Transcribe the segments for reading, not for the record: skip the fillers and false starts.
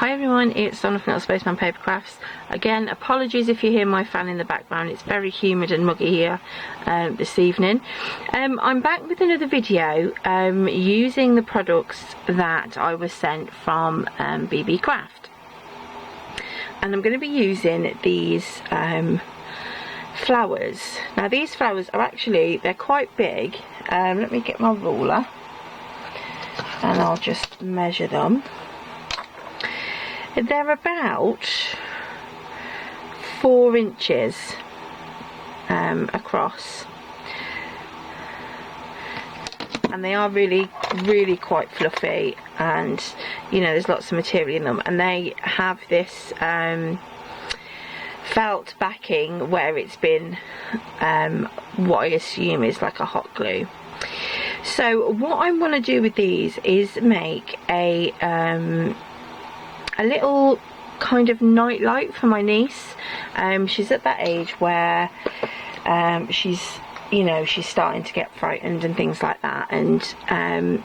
Hi everyone, it's Donna from Spaceman Beebeecrafts. Again, apologies if you hear my fan in the background. It's very humid and muggy here this evening. I'm back with another video using the products that I was sent from Beebeecraft. And I'm going to be using these flowers. Now these flowers are actually, they're quite big. Let me get my ruler and I'll just measure them. They're about 4 inches across, and they are really quite fluffy, and you know, there's lots of material in them, and they have this felt backing where it's been what I assume is like a hot glue. So what I want to do with these is make a little kind of nightlight for my niece. She's at that age where she's starting to get frightened and things like that, and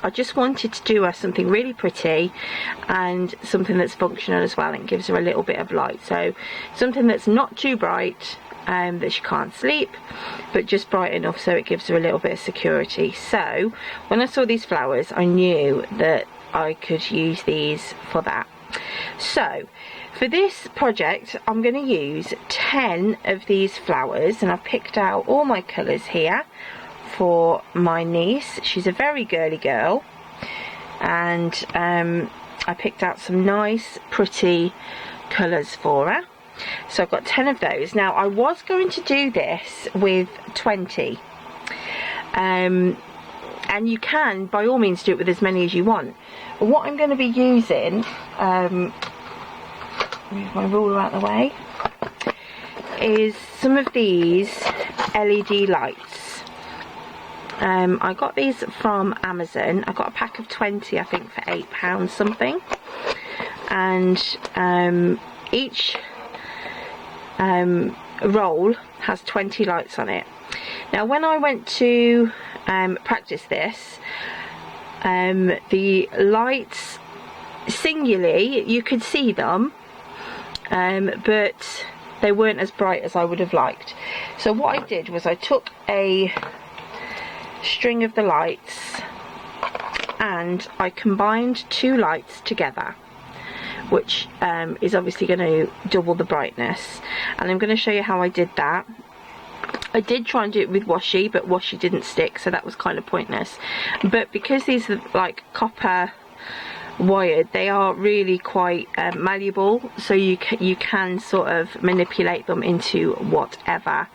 I just wanted to do her something really pretty and something that's functional as well, and gives her a little bit of light. So something that's not too bright that she can't sleep, but just bright enough so it gives her a little bit of security. So when I saw these flowers, I knew that I could use these for that. So for this project I'm going to use 10 of these flowers, and I've picked out all my colours here for my niece. She's a very girly girl, and I picked out some nice pretty colours for her. So I've got 10 of those. Now I was going to do this with 20, and you can by all means do it with as many as you want. But what I'm going to be using, move my ruler out of the way, is some of these LED lights. I got these from Amazon. I got a pack of 20, I think, for £8 something, and each roll has 20 lights on it. Now when I went to practice this, the lights singularly, you could see them, but they weren't as bright as I would have liked. So what I did was I took a string of the lights and I combined 2 lights together, which is obviously going to double the brightness, and I'm going to show you how I did that. I did try and do it with washi, but washi didn't stick, so that was kind of pointless. But because these are like copper wired, they are really quite malleable, so you can sort of manipulate them into whatever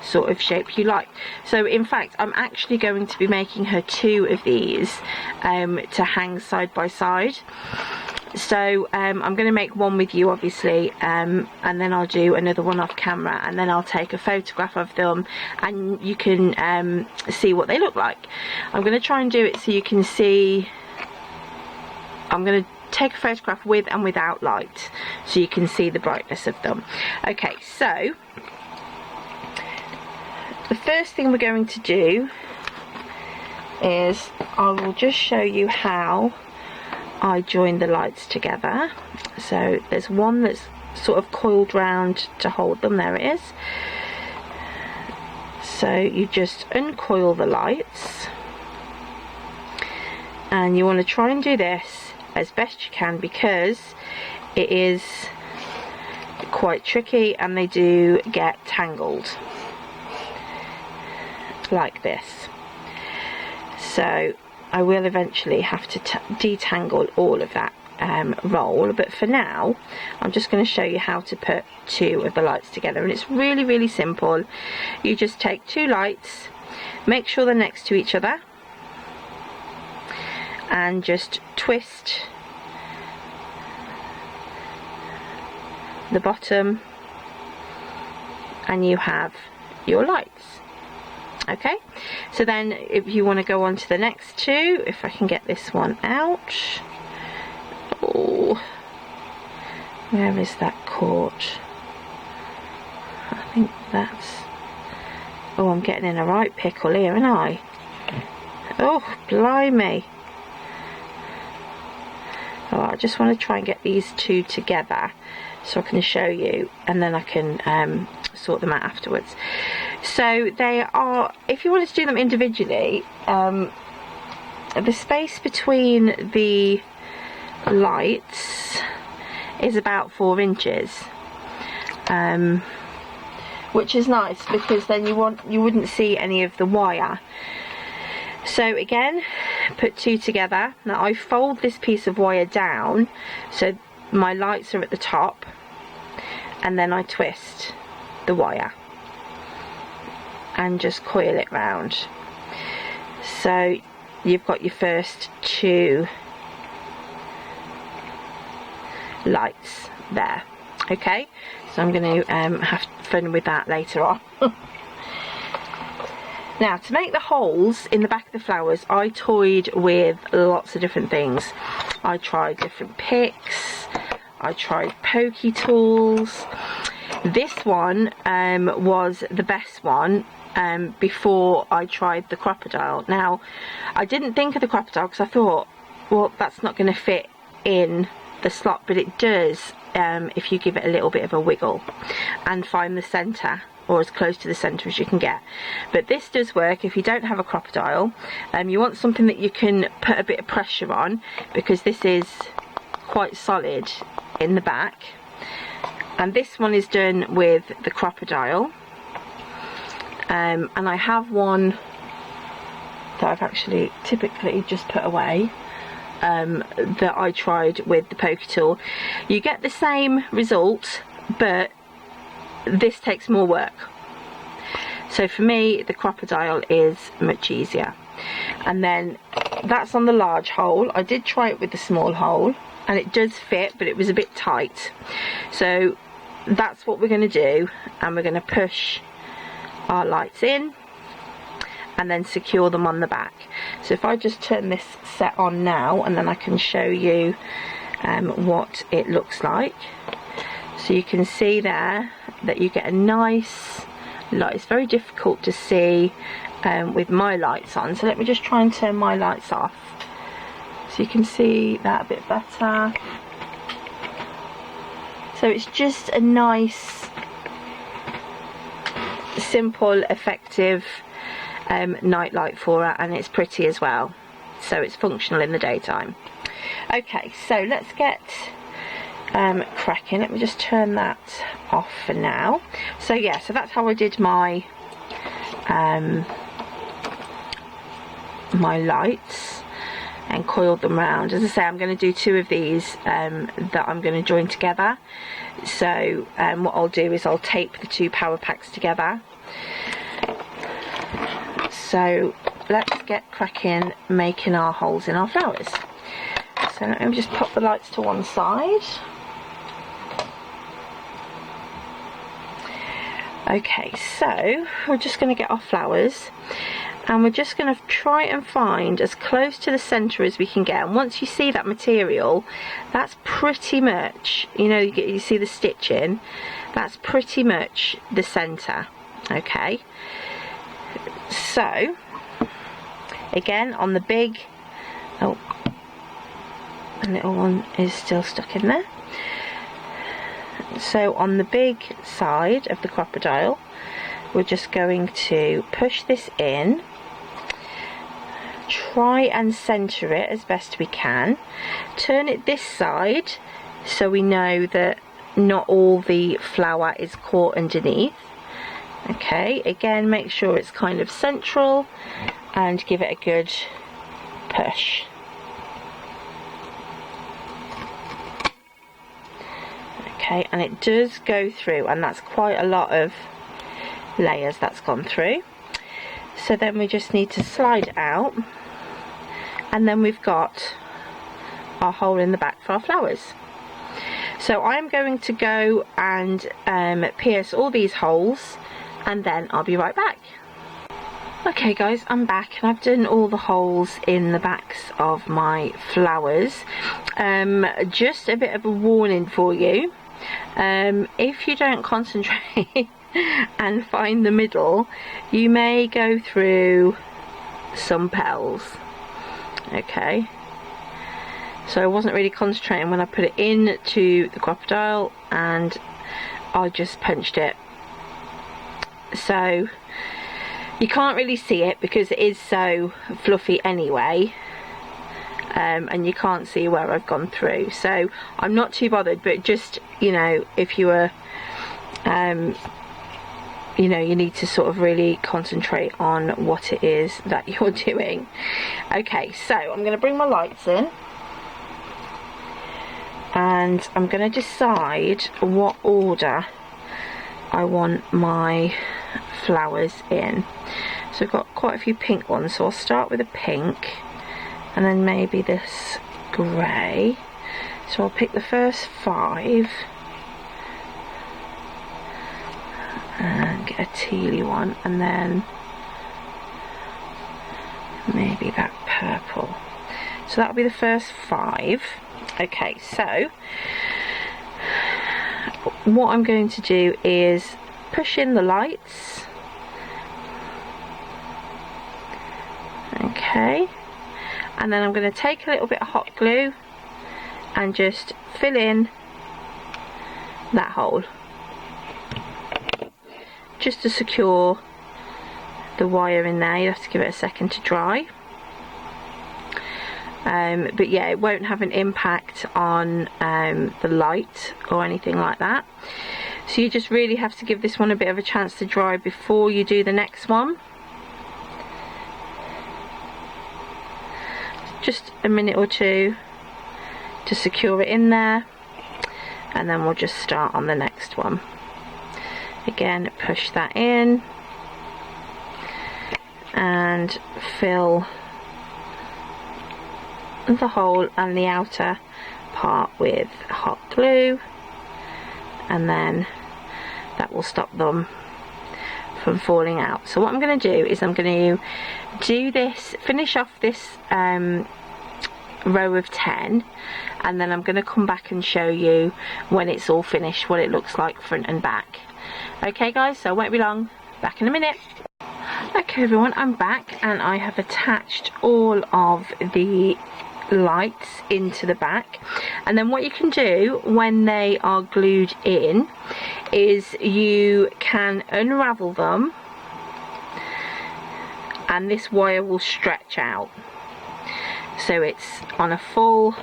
sort of shape you like. So in fact I'm actually going to be making her 2 of these to hang side by side. So I'm going to make one with you obviously, and then I'll do another one off camera, and then I'll take a photograph of them and you can see what they look like. I'm going to try and do it so you can see. I'm going to take a photograph with and without light so you can see the brightness of them. Okay, so the first thing we're going to do is I will just show you how I join the lights together. So there's one that's sort of coiled round to hold them. There it is. So you just uncoil the lights, and you want to try and do this as best you can because it is quite tricky and they do get tangled like this. So I will eventually have to detangle all of that roll, but for now I'm just going to show you how to put 2 of the lights together, and it's really simple. You just take 2 lights, make sure they're next to each other, and just twist the bottom and you have your lights. Okay, so then if you want to go on to the next 2, if I can get this one out. Oh, where is that caught? I think that's, oh, I'm getting in a right pickle here, aren't I? Oh, blimey. So I just want to try and get these two together so I can show you, and then I can sort them out afterwards. So they are, if you wanted to do them individually, the space between the lights is about 4 inches, which is nice because then you wouldn't see any of the wire. So again, put 2 together. Now I fold this piece of wire down so my lights are at the top, and then I twist the wire and just coil it round. So you've got your first 2 lights there. Okay, so I'm going to have fun with that later on. Now, to make the holes in the back of the flowers, I toyed with lots of different things. I tried different picks, I tried pokey tools. This one was the best one before I tried the crocodile. Now, I didn't think of the crocodile because I thought, well, that's not going to fit in the slot, but it does if you give it a little bit of a wiggle and find the centre, or as close to the centre as you can get. But this does work if you don't have a crocodile. You want something that you can put a bit of pressure on, because this is quite solid in the back. And this one is done with the crocodile, and I have one that I've actually typically just put away, that I tried with the poker tool. You get the same result, but this takes more work. So for me, the crocodile is much easier. And then that's on the large hole. I did try it with the small hole, and it does fit, but it was a bit tight. So that's what we're going to do, and we're going to push our lights in and then secure them on the back. So if I just turn this set on now, and then I can show you what it looks like. So you can see there that you get a nice light. It's very difficult to see with my lights on, so let me just try and turn my lights off so you can see that a bit better. So it's just a nice, simple, effective nightlight for her, and it's pretty as well, so it's functional in the daytime. Okay, so let's get cracking. Let me just turn that off for now. So yeah, so that's how I did my my lights and coiled them round. As I say, I'm going to do 2 of these that I'm going to join together. So what I'll do is I'll tape the 2 power packs together. So let's get cracking making our holes in our flowers. So let me just pop the lights to one side. Okay, so we're just going to get our flowers, and we're just going to try and find as close to the centre as we can get. And once you see that material, that's pretty much, you know, you see the stitching, that's pretty much the centre. Okay, so again on the big, oh, the little one is still stuck in there. So on the big side of the crocodile, we're just going to push this in, try and centre it as best we can, turn it this side so we know that not all the flower is caught underneath. Okay, again make sure it's kind of central and give it a good push. Okay, and it does go through, and that's quite a lot of layers that's gone through. So then we just need to slide it out, and then we've got our hole in the back for our flowers. So I'm going to go and pierce all these holes, and then I'll be right back. Okay guys, I'm back, and I've done all the holes in the backs of my flowers. Just a bit of a warning for you. If you don't concentrate and find the middle, you may go through some petals. Okay, so I wasn't really concentrating when I put it into the crocodile, and I just punched it. So you can't really see it because it is so fluffy anyway, and you can't see where I've gone through, so I'm not too bothered. But just, you know, if you were you know, you need to sort of really concentrate on what it is that you're doing. Okay, so I'm going to bring my lights in, and I'm going to decide what order I want my flowers in. So I've got quite a few pink ones, so I'll start with a pink and then maybe this grey. So I'll pick the first 5 and get a tealy one, and then maybe that purple. So that'll be the first 5. Okay, so what I'm going to do is push in the lights. Okay, and then I'm going to take a little bit of hot glue and just fill in that hole, just to secure the wire in there. You have to give it a second to dry. But yeah, it won't have an impact on the light or anything like that. So you just really have to give this one a bit of a chance to dry before you do the next one. Just a minute or two to secure it in there, and then we'll just start on the next one. Again, push that in and fill the hole and the outer part with hot glue, and then that will stop them from falling out. So what I'm going to do is I'm going to do this, finish off this row of 10, and then I'm going to come back and show you when it's all finished what it looks like front and back. Okay guys, so it won't be long, back in a minute. Okay everyone, I'm back and I have attached all of the lights into the back, and then what you can do when they are glued in is you can unravel them, and this wire will stretch out, so it's on a full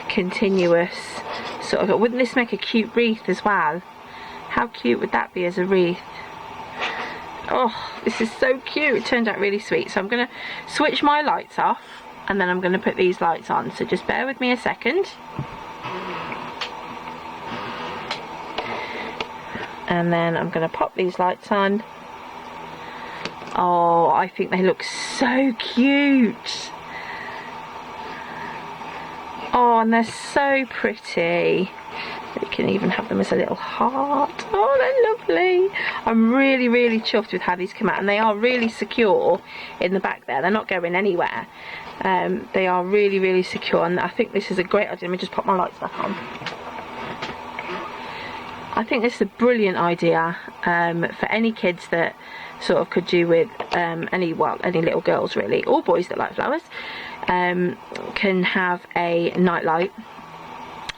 continuous sort of. Wouldn't this make a cute wreath as well? How cute would that be as a wreath? Oh, this is so cute. It turned out really sweet. So I'm going to switch my lights off, and then I'm going to put these lights on. So just bear with me a second. And then I'm going to pop these lights on. Oh, I think they look so cute. Oh, and they're so pretty. You can even have them as a little heart. Oh, they're lovely. I'm really, really chuffed with how these come out, and they are really secure in the back there. They're not going anywhere. They are really, really secure, and I think this is a great idea. Let me just pop my lights back on. I think this is a brilliant idea for any kids that sort of could do with any little girls really, or boys that like flowers, can have a nightlight.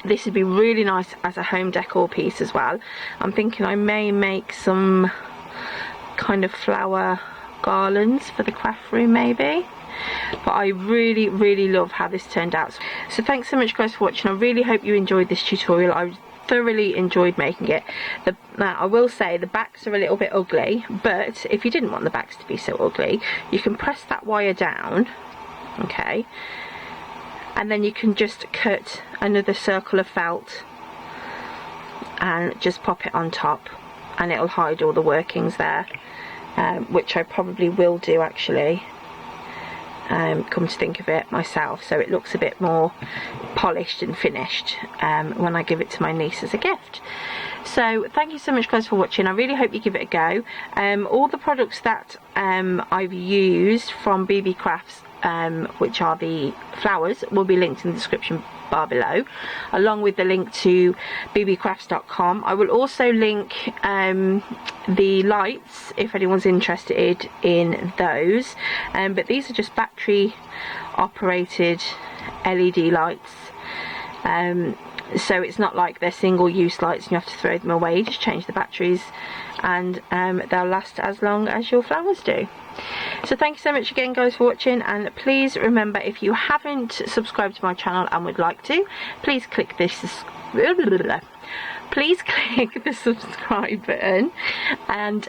This would be really nice as a home decor piece as well. I'm thinking I may make some kind of flower garlands for the craft room maybe. But I really, really love how this turned out. So thanks so much guys for watching. I really hope you enjoyed this tutorial. I thoroughly enjoyed making it. Now I will say the backs are a little bit ugly, but if you didn't want the backs to be so ugly, you can press that wire down, okay, and then you can just cut another circle of felt and just pop it on top, and it'll hide all the workings there, which I probably will do actually, come to think of it myself, so it looks a bit more polished and finished when I give it to my niece as a gift. So thank you so much guys for watching. I really hope you give it a go. All the products that I've used from Beebeecrafts which are the flowers, will be linked in the description bar below, along with the link to beebeecrafts.com. I will also link the lights if anyone's interested in those, but these are just battery operated LED lights, so it's not like they're single use lights and you have to throw them away. You just change the batteries and they'll last as long as your flowers do. So thank you so much again guys for watching, and please remember, if you haven't subscribed to my channel and would like to, please click this subscribe button and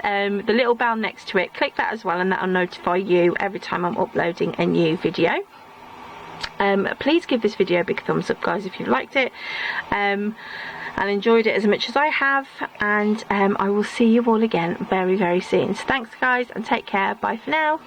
the little bell next to it, click that as well, and that will notify you every time I'm uploading a new video. Please give this video a big thumbs up guys if you've liked it and enjoyed it as much as I have, and I will see you all again very, very soon. So thanks guys, and take care. Bye for now.